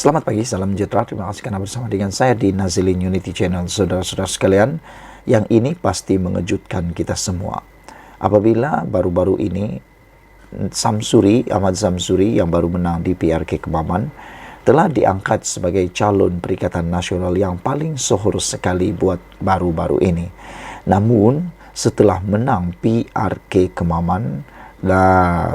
Selamat pagi, salam sejahtera. Terima kasih karena bersama dengan saya di Nazilin Unity Channel. Saudara-saudara sekalian, yang ini pasti mengejutkan kita semua. Apabila baru-baru ini Ahmad Samsuri yang baru menang di PRK Kemaman telah diangkat sebagai calon Perikatan Nasional yang paling sohor sekali buat baru-baru ini. Namun setelah menang PRK Kemaman,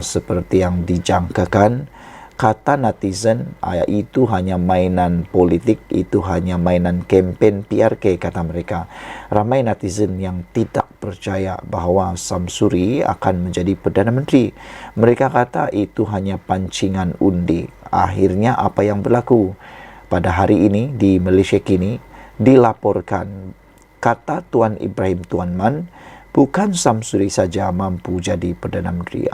seperti yang dijangkakan, kata netizen, itu hanya mainan politik, itu hanya mainan campaign PRK, kata mereka. Ramai netizen yang tidak percaya bahawa Samsuri akan menjadi Perdana Menteri. Mereka kata itu hanya pancingan undi. Akhirnya apa yang berlaku? Pada hari ini di Malaysia kini dilaporkan, kata Tuan Ibrahim Tuan Man, bukan Samsuri saja mampu jadi Perdana Menteri.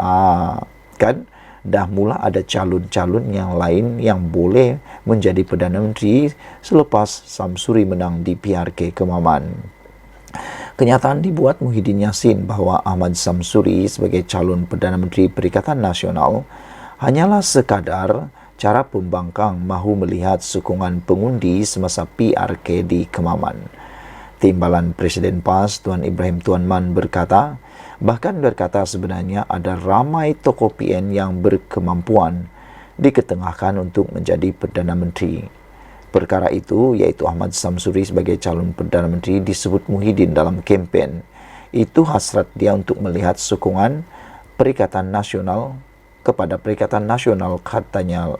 Kan? Dah mula ada calon-calon yang lain yang boleh menjadi Perdana Menteri selepas Samsuri menang di PRK Kemaman. Kenyataan dibuat Muhyiddin Yassin bahawa Ahmad Samsuri sebagai calon Perdana Menteri Perikatan Nasional hanyalah sekadar cara pembangkang mahu melihat sokongan pengundi semasa PRK di Kemaman. Timbalan Presiden PAS Tuan Ibrahim Tuan Man berkata sebenarnya ada ramai tokoh PN yang berkemampuan diketengahkan untuk menjadi Perdana Menteri. Perkara itu, iaitu Ahmad Samsuri sebagai calon Perdana Menteri, disebut Muhyiddin dalam kempen. Itu hasrat dia untuk melihat sokongan Perikatan Nasional kepada Perikatan Nasional, katanya.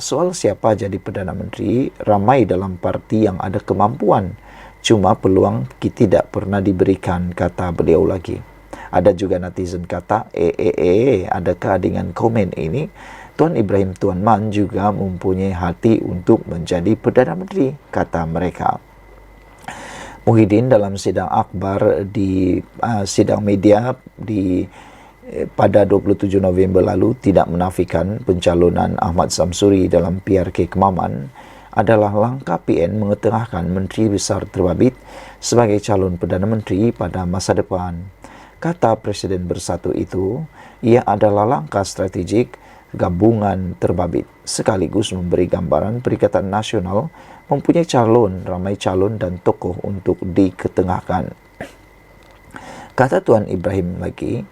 Soal siapa jadi Perdana Menteri, ramai dalam parti yang ada kemampuan. Cuma peluang tidak pernah diberikan, kata beliau lagi. Ada juga netizen kata, adakah dengan komen ini, Tuan Ibrahim Tuan Man juga mempunyai hati untuk menjadi Perdana Menteri, kata mereka. Muhyiddin dalam sidang akhbar di sidang media pada 27 November lalu tidak menafikan pencalonan Ahmad Samsuri dalam PRK Kemaman adalah langkah PN mengetengahkan Menteri Besar Terbabit sebagai calon Perdana Menteri pada masa depan. Kata Presiden Bersatu itu, ia adalah langkah strategik gabungan Terbabit sekaligus memberi gambaran Perikatan Nasional mempunyai ramai calon dan tokoh untuk diketengahkan. Kata Tuan Ibrahim lagi,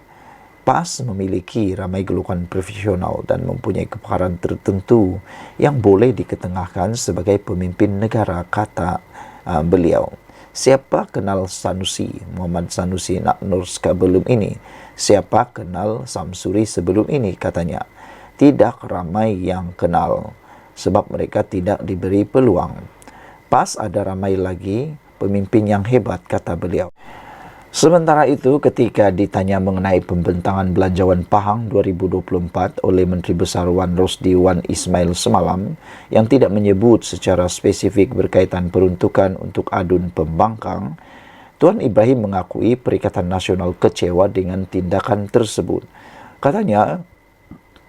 PAS memiliki ramai gelukan profesional dan mempunyai kepakaran tertentu yang boleh diketengahkan sebagai pemimpin negara, kata beliau. Siapa kenal Sanusi, Muhammad Sanusi Nur sebelum ini? Siapa kenal Samsuri sebelum ini, katanya. Tidak ramai yang kenal sebab mereka tidak diberi peluang. PAS ada ramai lagi pemimpin yang hebat, kata beliau. Sementara itu, ketika ditanya mengenai pembentangan Belanjawan Pahang 2024 oleh Menteri Besar Wan Rosdi Wan Ismail semalam yang tidak menyebut secara spesifik berkaitan peruntukan untuk adun pembangkang, Tuan Ibrahim mengakui Perikatan Nasional kecewa dengan tindakan tersebut. Katanya,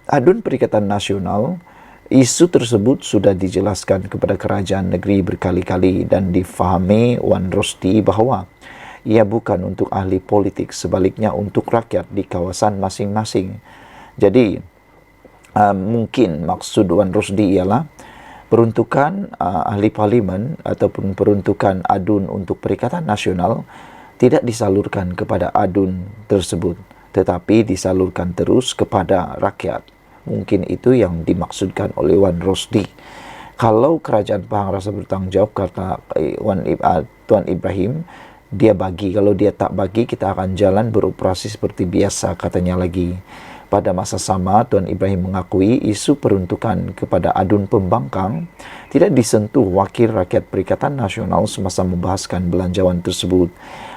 adun Perikatan Nasional, isu tersebut sudah dijelaskan kepada kerajaan negeri berkali-kali dan difahami Wan Rosdi bahawa ia bukan untuk ahli politik, sebaliknya untuk rakyat di kawasan masing-masing. Jadi, mungkin maksud Wan Rosdi ialah peruntukan ahli parlimen ataupun peruntukan adun untuk Perikatan Nasional tidak disalurkan kepada adun tersebut, tetapi disalurkan terus kepada rakyat. Mungkin itu yang dimaksudkan oleh Wan Rosdi. Kalau Kerajaan Pahang rasa bertanggung jawab, kata Tuan Ibrahim, dia bagi. Kalau dia tak bagi, kita akan jalan beroperasi seperti biasa, katanya lagi. Pada masa sama, Tuan Ibrahim mengakui isu peruntukan kepada adun pembangkang tidak disentuh Wakil Rakyat Perikatan Nasional semasa membahaskan belanjawan tersebut.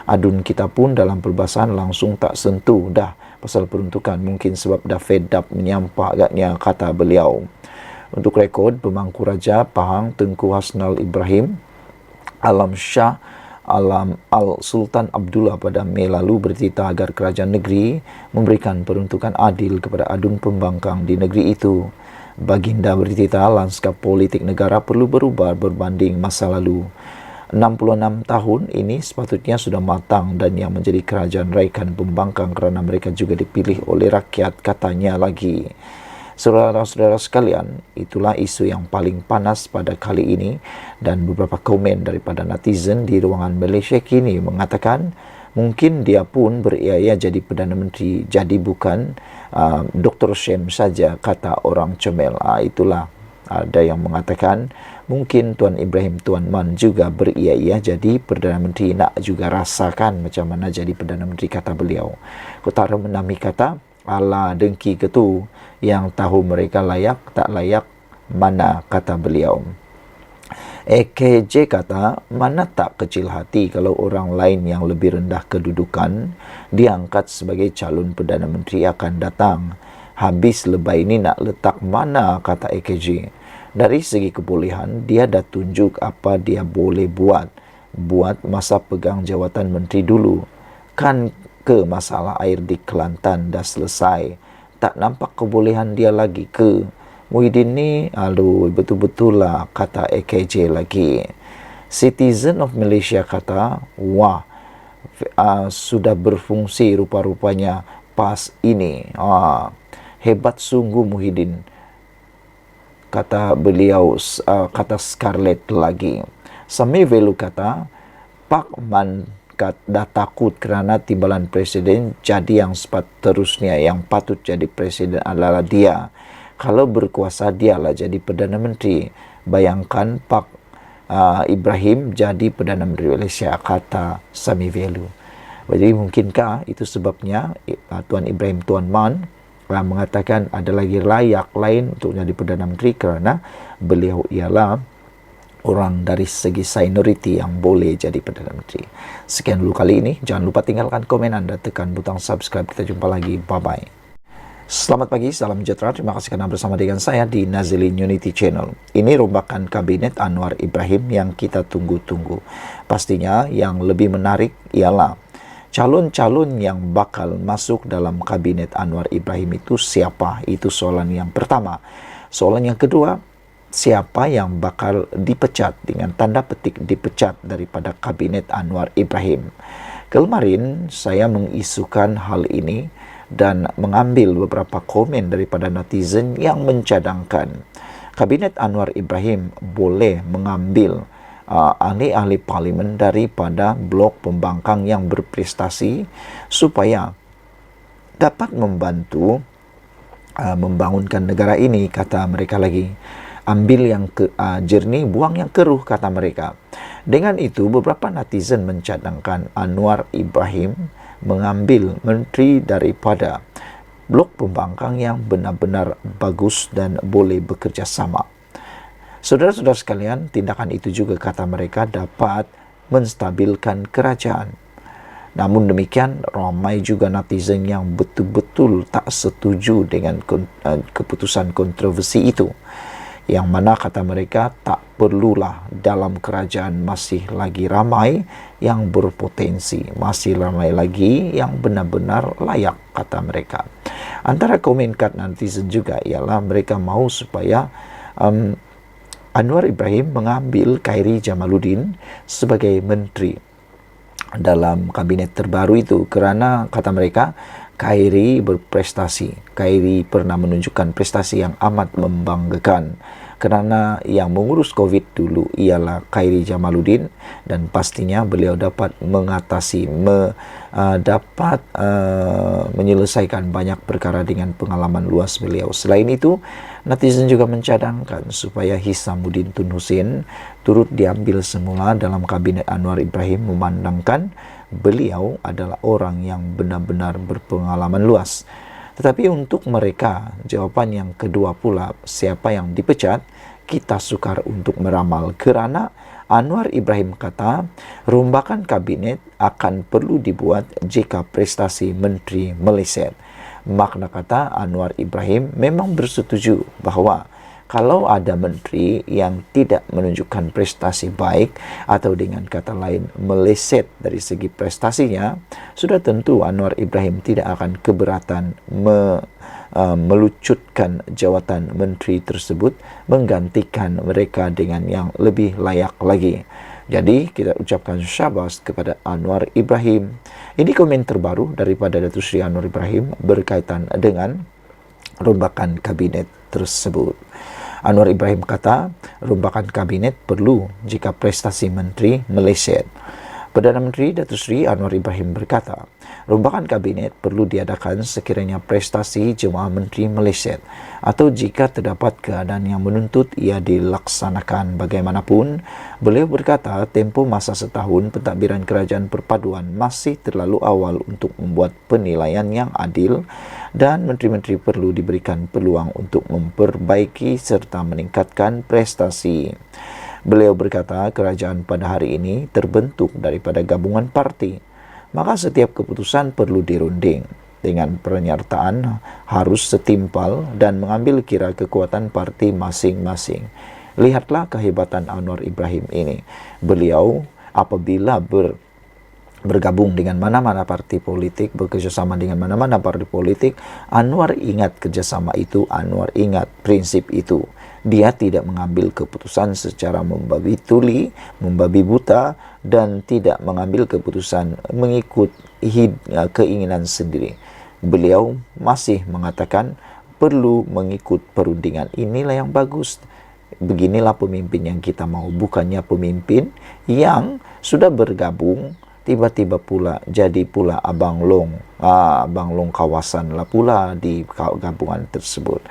Adun kita pun dalam perbahasan langsung tak sentuh dah pasal peruntukan, mungkin sebab dah fed up menyampah agaknya, kata beliau. Untuk rekod, Pemangku Raja Pahang Tengku Hasnal Ibrahim Alam Shah Al-Sultan Abdullah pada Mei lalu bercerita agar kerajaan negeri memberikan peruntukan adil kepada adun pembangkang di negeri itu. Baginda bercerita lanskap politik negara perlu berubah berbanding masa lalu. 66 tahun ini sepatutnya sudah matang dan yang menjadi kerajaan raikan pembangkang kerana mereka juga dipilih oleh rakyat, katanya lagi. Saudara-saudara sekalian, itulah isu yang paling panas pada kali ini, dan beberapa komen daripada netizen di ruangan Malaysia kini mengatakan mungkin dia pun beriaya jadi Perdana Menteri, jadi bukan Dr. Shem saja, kata orang comel. Itulah ada yang mengatakan mungkin Tuan Ibrahim Tuan Man juga beriaya jadi Perdana Menteri, nak juga rasakan macam mana jadi Perdana Menteri, kata beliau. Kutara menami kata, ala dengki ketu yang tahu mereka layak tak layak mana, kata beliau. EKJ kata, mana tak kecil hati kalau orang lain yang lebih rendah kedudukan diangkat sebagai calon Perdana Menteri akan datang. Habis lebay ini nak letak mana, kata EKJ. Dari segi kebolehan, dia dah tunjuk apa dia boleh buat. Buat masa pegang jawatan menteri dulu. Kan ke masalah air di Kelantan dah selesai. Tak nampak kebolehan dia lagi ke? Muhyiddin ni, aduh, betul-betul lah, kata EKJ lagi. Citizen of Malaysia kata, wah, sudah berfungsi rupa-rupanya PAS ini. Hebat sungguh Muhyiddin, kata beliau, kata Scarlett lagi. Sami Velu kata, Pak Man dah takut kerana timbalan presiden, jadi yang seterusnya yang patut jadi presiden adalah dia. Kalau berkuasa dialah jadi Perdana Menteri. Bayangkan Pak Ibrahim jadi Perdana Menteri Malaysia, kata Sami Velu. Jadi mungkinkah itu sebabnya Tuan Ibrahim Tuan Man mengatakan ada lagi layak lain untuk jadi Perdana Menteri kerana beliau ialah orang dari segi seniority yang boleh jadi Perdana Menteri. Sekian dulu kali ini. Jangan lupa tinggalkan komen anda, tekan butang subscribe. Kita jumpa lagi. Bye-bye. Selamat pagi, salam sejahtera. Terima kasih kerana bersama dengan saya di Nazilin Unity Channel. Ini rombakan Kabinet Anwar Ibrahim yang kita tunggu-tunggu. Pastinya yang lebih menarik ialah calon-calon yang bakal masuk dalam Kabinet Anwar Ibrahim itu siapa? Itu soalan yang pertama. Soalan yang kedua, siapa yang bakal dipecat, dengan tanda petik dipecat daripada Kabinet Anwar Ibrahim. Kemarin saya mengisukan hal ini dan mengambil beberapa komen daripada netizen yang mencadangkan Kabinet Anwar Ibrahim boleh mengambil ahli-ahli parlimen daripada blok pembangkang yang berprestasi supaya dapat membantu membangunkan negara ini, kata mereka lagi. Ambil yang jernih, buang yang keruh, kata mereka. Dengan itu, beberapa netizen mencadangkan Anwar Ibrahim mengambil menteri daripada blok pembangkang yang benar-benar bagus dan boleh bekerja sama. Saudara-saudara sekalian, tindakan itu juga, kata mereka, dapat menstabilkan kerajaan. Namun demikian, ramai juga netizen yang betul-betul tak setuju dengan keputusan kontroversi itu. Yang mana, kata mereka, tak perlulah dalam kerajaan masih lagi ramai yang berpotensi, masih ramai lagi yang benar-benar layak, kata mereka. Antara komen kat netizen juga ialah mereka mahu supaya Anwar Ibrahim mengambil Khairi Jamaluddin sebagai menteri dalam kabinet terbaru itu kerana, kata mereka, Khairi berprestasi. Khairi pernah menunjukkan prestasi yang amat membanggakan kerana yang mengurus COVID dulu ialah Khairi Jamaluddin dan pastinya beliau dapat mengatasi, dapat menyelesaikan banyak perkara dengan pengalaman luas beliau. Selain itu, netizen juga mencadangkan supaya Hisamuddin Tun Hussein turut diambil semula dalam kabinet Anwar Ibrahim, memandangkan beliau adalah orang yang benar-benar berpengalaman luas. Tetapi untuk mereka, jawapan yang kedua pula, siapa yang dipecat, kita sukar untuk meramal kerana Anwar Ibrahim kata rombakan kabinet akan perlu dibuat jika prestasi menteri meleset. Makna kata Anwar Ibrahim memang bersetuju bahawa kalau ada menteri yang tidak menunjukkan prestasi baik atau dengan kata lain meleset dari segi prestasinya, sudah tentu Anwar Ibrahim tidak akan keberatan melucutkan jawatan menteri tersebut, menggantikan mereka dengan yang lebih layak lagi. Jadi kita ucapkan syabas kepada Anwar Ibrahim. Ini komen terbaru daripada Datuk Seri Anwar Ibrahim berkaitan dengan rombakan kabinet tersebut. Anwar Ibrahim kata, rombakan kabinet perlu jika prestasi menteri meleset. Perdana Menteri Datuk Seri Anwar Ibrahim berkata, rombakan kabinet perlu diadakan sekiranya prestasi jemaah menteri meleset atau jika terdapat keadaan yang menuntut ia dilaksanakan. Bagaimanapun, beliau berkata tempoh masa setahun pentadbiran kerajaan perpaduan masih terlalu awal untuk membuat penilaian yang adil dan menteri-menteri perlu diberikan peluang untuk memperbaiki serta meningkatkan prestasi. Beliau berkata kerajaan pada hari ini terbentuk daripada gabungan parti, maka setiap keputusan perlu dirunding dengan penyertaan harus setimpal dan mengambil kira kekuatan parti masing-masing. Lihatlah kehebatan Anwar Ibrahim ini. Beliau apabila bergabung dengan mana-mana parti politik, bekerjasama dengan mana-mana parti politik, Anwar ingat kerjasama itu, Anwar ingat prinsip itu. Dia tidak mengambil keputusan secara membabi tuli, membabi buta, dan tidak mengambil keputusan mengikut keinginan sendiri. Beliau masih mengatakan perlu mengikut perundingan. Inilah yang bagus. Beginilah pemimpin yang kita mau, bukannya pemimpin yang sudah bergabung tiba-tiba pula jadi pula abang long kawasan lah pula di gabungan tersebut.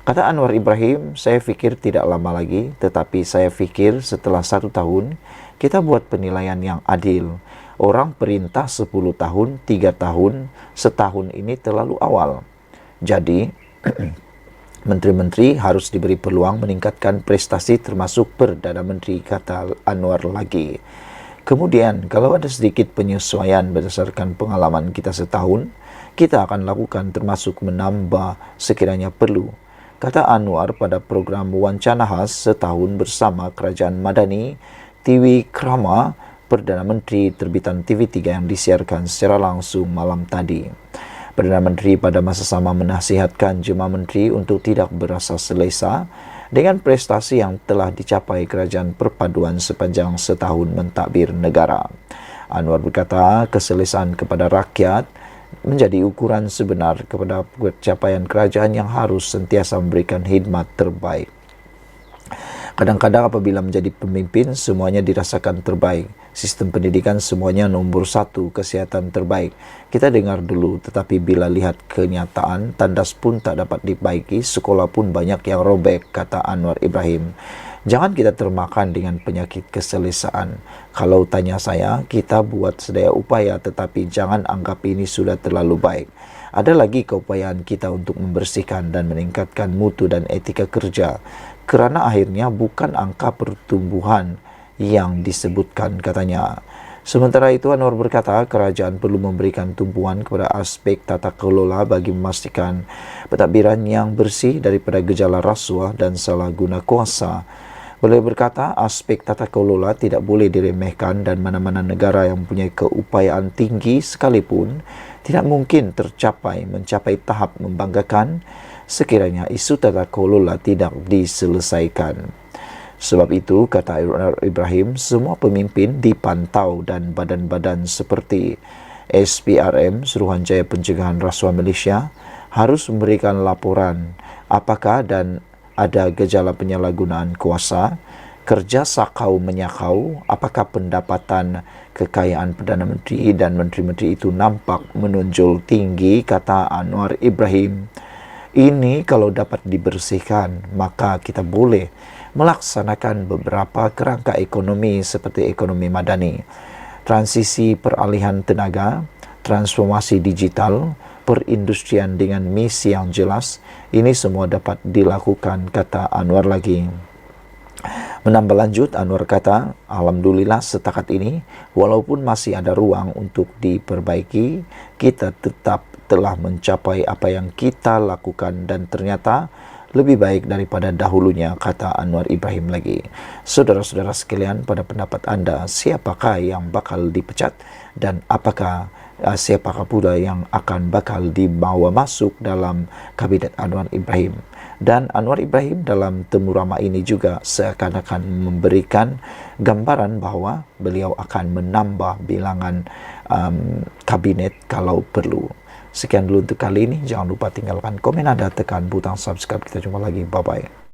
Kata Anwar Ibrahim, saya fikir tidak lama lagi, tetapi saya fikir setelah 1 tahun, kita buat penilaian yang adil. Orang perintah 10 tahun, 3 tahun, setahun ini terlalu awal. Jadi, menteri-menteri harus diberi peluang meningkatkan prestasi termasuk Perdana Menteri, kata Anwar lagi. Kemudian, kalau ada sedikit penyesuaian berdasarkan pengalaman kita setahun, kita akan lakukan termasuk menambah sekiranya perlu. Kata Anwar pada program wawancara khas setahun bersama Kerajaan Madani, TV Krama, Perdana Menteri terbitan TV3 yang disiarkan secara langsung malam tadi. Perdana Menteri pada masa sama menasihatkan jemaah menteri untuk tidak berasa selesa dengan prestasi yang telah dicapai Kerajaan Perpaduan sepanjang setahun mentadbir negara. Anwar berkata keselesaan kepada rakyat menjadi ukuran sebenar kepada pencapaian kerajaan yang harus sentiasa memberikan khidmat terbaik. Kadang-kadang apabila menjadi pemimpin, semuanya dirasakan terbaik. Sistem pendidikan semuanya nombor 1, kesihatan terbaik. Kita dengar dulu, tetapi bila lihat kenyataan, tandas pun tak dapat dibaiki, sekolah pun banyak yang robek, kata Anwar Ibrahim. Jangan kita termakan dengan penyakit keselesaan. Kalau tanya saya, kita buat sedaya upaya, tetapi jangan anggap ini sudah terlalu baik. Ada lagi keupayaan kita untuk membersihkan dan meningkatkan mutu dan etika kerja. Kerana akhirnya bukan angka pertumbuhan yang disebutkan, katanya. Sementara itu, Anwar berkata kerajaan perlu memberikan tumpuan kepada aspek tata kelola bagi memastikan pentadbiran yang bersih daripada gejala rasuah dan salah guna kuasa. Beliau berkata aspek tata kelola tidak boleh diremehkan dan mana-mana negara yang mempunyai keupayaan tinggi sekalipun tidak mungkin mencapai tahap membanggakan sekiranya isu tata kelola tidak diselesaikan. Sebab itu, kata Ibrahim, semua pemimpin dipantau dan badan-badan seperti SPRM, Suruhanjaya Pencegahan Rasuah Malaysia, harus memberikan laporan apakah dan ada gejala penyalahgunaan kuasa, kerja sakau menyakau, apakah pendapatan kekayaan Perdana Menteri dan menteri-menteri itu nampak menonjol tinggi, kata Anwar Ibrahim. Ini kalau dapat dibersihkan, maka kita boleh melaksanakan beberapa kerangka ekonomi seperti ekonomi madani, transisi peralihan tenaga, transformasi digital, perindustrian dengan misi yang jelas. Ini semua dapat dilakukan, kata Anwar lagi. Menambah lanjut, Anwar kata, alhamdulillah setakat ini, walaupun masih ada ruang untuk diperbaiki, kita tetap telah mencapai apa yang kita lakukan dan ternyata lebih baik daripada dahulunya, kata Anwar Ibrahim lagi. Saudara-saudara sekalian, pada pendapat anda, siapakah yang bakal dipecat dan siapakah pula yang akan bakal dibawa masuk dalam kabinet Anwar Ibrahim? Dan Anwar Ibrahim dalam temu ramah ini juga seakan-akan memberikan gambaran bahawa beliau akan menambah bilangan kabinet kalau perlu. Sekian dulu untuk kali ini. Jangan lupa tinggalkan komen Anda, tekan butang subscribe. Kita jumpa lagi. Bye-bye.